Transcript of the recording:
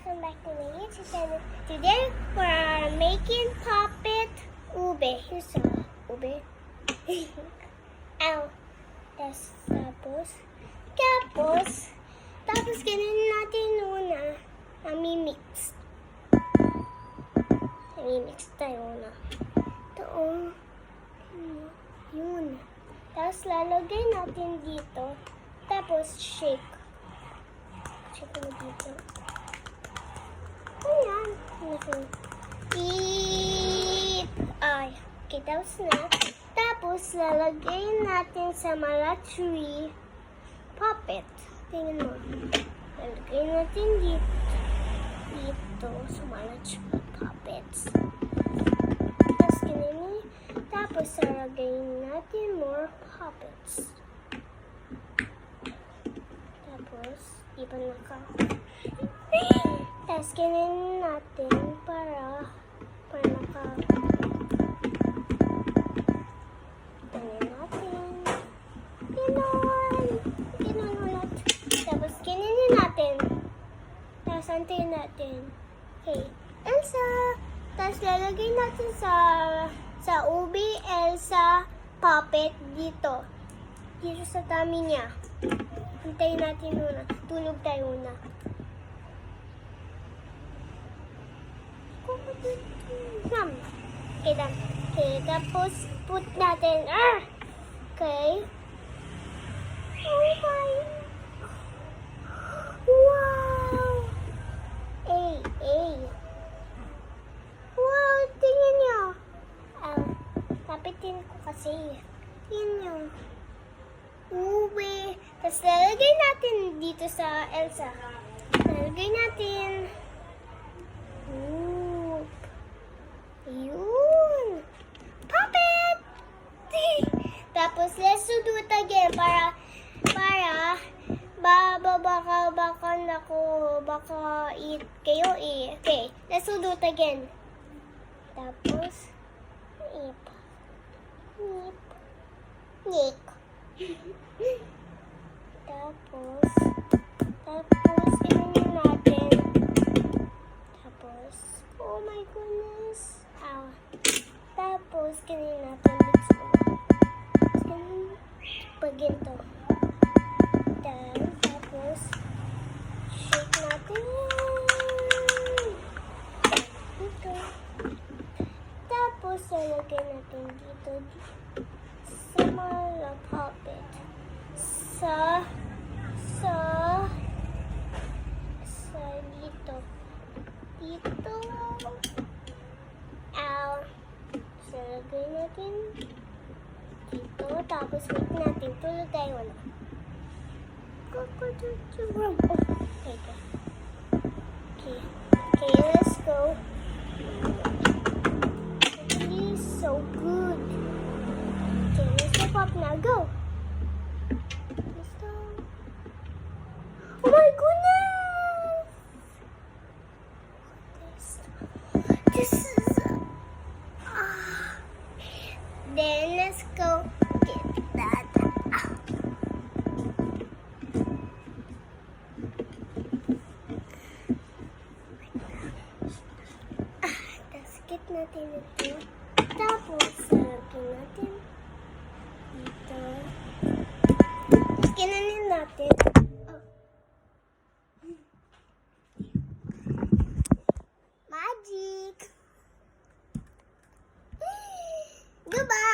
Welcome back to my YouTube channel. Today we're making puppet ube. Here's some ube. Ow. Tapos ganun natin muna. Nami-mix tayo na. Ito, yun. Tapos lalagay natin dito. Tapos shake. Shake mo dito. Ayan. Ay. Okay, tapos na. Tapos lalagay natin sa Malatree puppet. Tingnan mo. Lalagay natin dito sa Malatree puppets. Tapos ganun. Tapos lalagay natin more puppets. Tapos, iba na ka. Tapos ganun natin para naka. Ganun natin. Ganun ulit. Tapos ganun natin. Tapos antayin natin. Okay. Elsa. Tapos lalagay natin sa ubi Elsa puppet dito. Dito sa tummy niya. Antayin natin muna. Tulog tayo muna. Okay, done. Okay, tapos put natin. Okay. Oh my. Wow. Wow, tingnan niyo. Tapitin ko kasi. Tingnan niyo. Uwe. Tapos lalagay natin dito sa Elsa. Lalagay natin. Yun. Puppet! Tapos let's do it again para baka eat kayo eh. Okay, let's do it again. Tapos Nick. Tapos ganyan natin. Tapos, oh my goodness. Tapos ganyan natin. Pag ganito. Tapos, shake natin. Dito. Tapos, lalagay natin dito. Sa mga puppet. Sa dito. So, lagay natin dito. Tapos, wait natin. Tulog tayo na. Okay, let's go. It is so good. Okay, let's step up now. Go. Let's go. Oh my goodness! This is... Then let's go get that out. Tapos get natin ito. Tapos lagyan natin dito. Ginanin natin. Magic! Goodbye!